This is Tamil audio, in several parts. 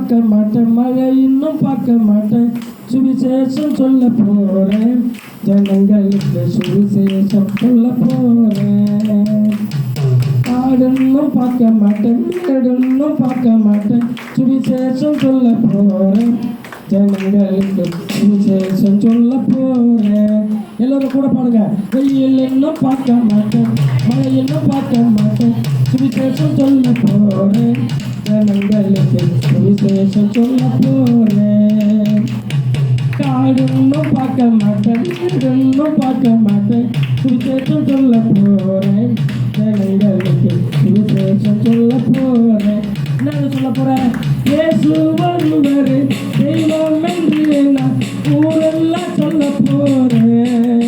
பார்க்க மாட்டேன், மழை இன்னும் பார்க்க மாட்டேன், சுவிசேஷம் சொல்ல போறேன், ஜனங்களுக்கு சுவிசேஷம் சொல்ல போறேன். காடுன்னும் பார்க்க மாட்டேன், வீடுன்னும் பார்க்க மாட்டேன், சுவிசேஷம் சொல்ல போறேன், ஜனங்களுக்கு சுவிசேஷம் சொல்ல போறேன். எல்லாரும் கூட பாடுங்க. வெயில் இன்னும் பார்க்க மாட்டேன், மழை இன்னும் பார்க்க மாட்டேன், சுவிசேஷம் சொல்ல போறேன், ஜனங்களுக்கு சுவிசேஷம் சொல்ல போறேன். காடுன்னும் பார்க்க மாட்டேன், வீடுன்னும் பார்க்க மாட்டேன், சுவிசேஷம் சொல்ல போறேன், ஜனங்களுக்கு சுவிசேஷம் சொல்ல போறேன். என்ன சொல்ல போறேன்? இயேசு வருவாரு, தெய்வம் என்று நான் ஊரெல்லாம் சொல்ல போறேன்.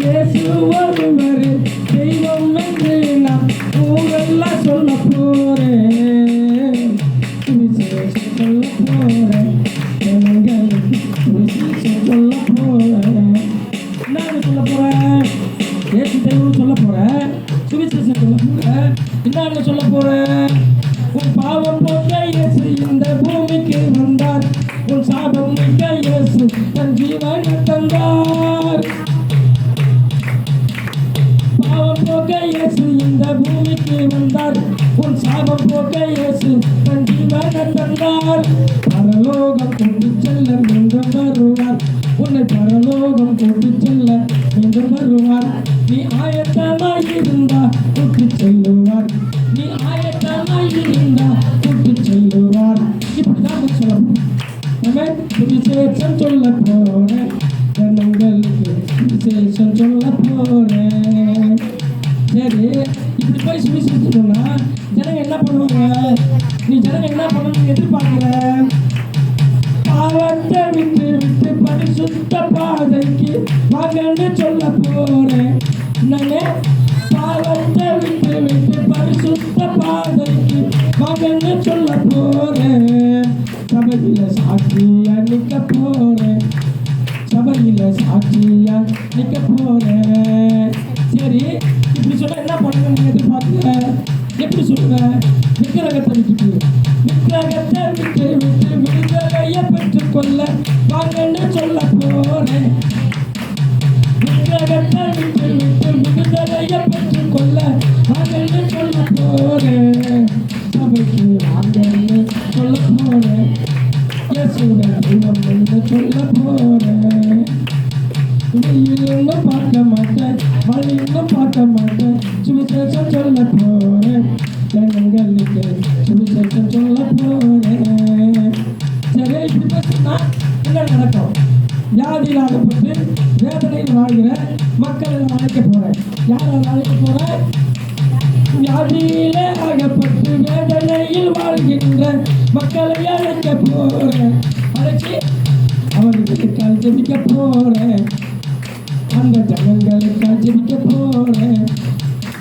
இயேசு வருவாரு, தெய்வம் என்று நான் ஊரெல்லாம் சொல்ல போறேன். சுவிசேஷம் சொல்ல போறேன், ஜனங்களுக்கு சுவிசேஷம் சொல்ல போறேன். என்ன சொல்ல போறேன்? இயேசு தெய்வம் சொல்ல போறேன், சுவிசேஷம் சொல்ல போறேன். என்ன சொல்ல போறேன்? உன் பாவம் போக்க இயேசு இந்த பூமிக்கு வந்தார், உன் சாபம் நீக்க இயேசு தன் ஜீவனை தந்தார். பாவம் போக்க இயேசு இந்த பூமிக்கு வந்தார், உன் சாபம் போக்க இயேசு தன் ஜீவனை தந்தார். பரலோகம் கொண்டு செல்ல மீண்டும் வருவார், உன்னை பரலோகம் கொண்டு செல்ல மீண்டும் வருவார். நீ ஆயத்தமாய் இருந்தா கூட்டி செல்லுவார், நீ ஆயத்தமாய் இருந்தா கூட்டி செல்லுவார். இப்படிதான் சொல்லணும். நம்ம சுவிசேஷம் சொல்ல போறேன், ஜனங்களுக்கு சுவிசேஷம் சொல்ல போறேன். சரி, இப்படி போய் சுவிசேஷம் சொன்னா ஜனங்க என்ன பண்ணுவாங்க? நீ ஜனங்க என்ன பண்ணணும்னு எதிர்பார்க்கிற? பாவத்தை விட்டு விட்டு பரிசுத்த பாதைக்கு வாங்கன்னு சொல்ல போறேன். நானே பாவத்தை விட்டு விட்டு பரிசுத்த பாதைக்கு வாங்கன்னு சொல்ல போறேன். சபையில சாட்சியா நிற்க போறேன், சபையில சாட்சியா நிற்க போறேன். சரி, இப்படி சொன்னா என்ன பண்ணுங்க எதிர்பார்க்க? எப்படி சொல்லுவேன்? விக்கிரகத்தை விட்டுட்டு விக்கிரகத்தை விட்டு விட்டு விடுதலையை பெற்றுக்கொள்ள வாங்கன்னு சொல்ல போறேன். விக்கிரகத்தை விட்டு விட்டு விடுதலையை பெற்றுக்கொள்ள வாங்கன்னு சொல்ல போறேன். சபைக்கு வாங்கன்னு சொல்ல போறேன், இயேசுவை தெய்வம் என்று சொல்ல போறேன். வெயிலும் பார்க்க மாட்டேன், மழையும் பார்க்க மாட்டேன், சுவிசேஷம் சொல்ல போறேன், ஜனங்களுக்கு சுவிசேஷம் சொல்ல போறேன். சரி, இப்படி பேசினா என்ன நடக்கும்? வியாதியில் ஆகப்பட்டு வேதனையில் வாழ்கிற மக்களை அழைக்க போறேன். யாரால் அழைக்க போறேன்? வியாதியிலே ஆகப்பட்டு வேதனையில் வாழ்கின்ற மக்களை அழைக்க போறேன். அழைச்சி அவர்களுக்கால் ஜெபிக்க போறேன், அந்த ஜனங்களுக்கால் ஜெபிக்க போறேன்,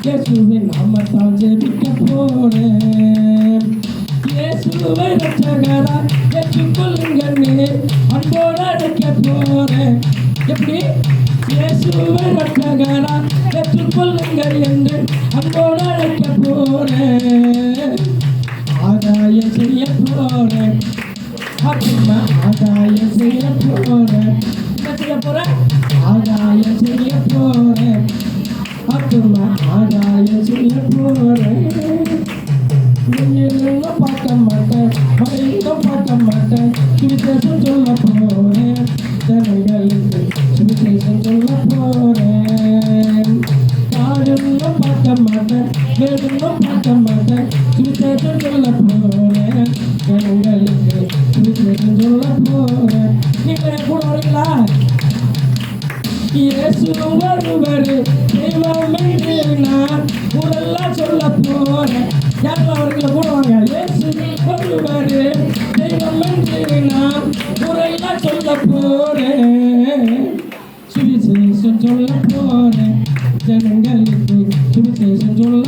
இயேசுவின் நாமத்தால் ஜெபிக்க போறேன். இயேசுவை ரட்சகரா ஏற்றுக்கொள்ளுங்கள், அன்போடு அழைக்க போறேன். எப்படி? இயேசுவை ரட்சகரா ஏற்றுக்கொள்ளுங்கள் என்று அன்போடு அழைக்க போறேன். ஆதாயம் செய்ய போறேன், ஆதாயம் செய்ய போறேன். என்ன செய்ய போறேன்? ஆதாயம் செய்ய போறேன், ஆதாயம் செய்ய போறேன். வெயிலும் பார்க்க மாட்டேன், மழையும் பார்க்க மாட்டேன், சுவிசேஷம் சொல்ல போறேன், ஜனங்களுக்கு சுவிசேஷம் சொல்ல போறேன். காடுன்னும் பார்க்க மாட்டேன், வேடுன்னும் பார்க்க மாட்டேன், சுவிசேஷம் சொல்ல போறேன், ஜனங்களுக்கு சுவிசேஷம் சொல்ல போறேன். நீங்க கூட வரீங்களா? இயேசு வருவாரு, தெய்வம் என்று நான் ஊரெல்லாம் சொல்ல போறேன். யாரெல்லாம் அவர்களை கூட வாங்க. இயேசு வருவாரு, தெய்வம் என்று நான் ஊரெல்லாம் சொல்ல போறேன், சுவிசேஷம் சொல்ல போறேன், ஜனங்களுக்கு சுவிசேஷம் சொல்ல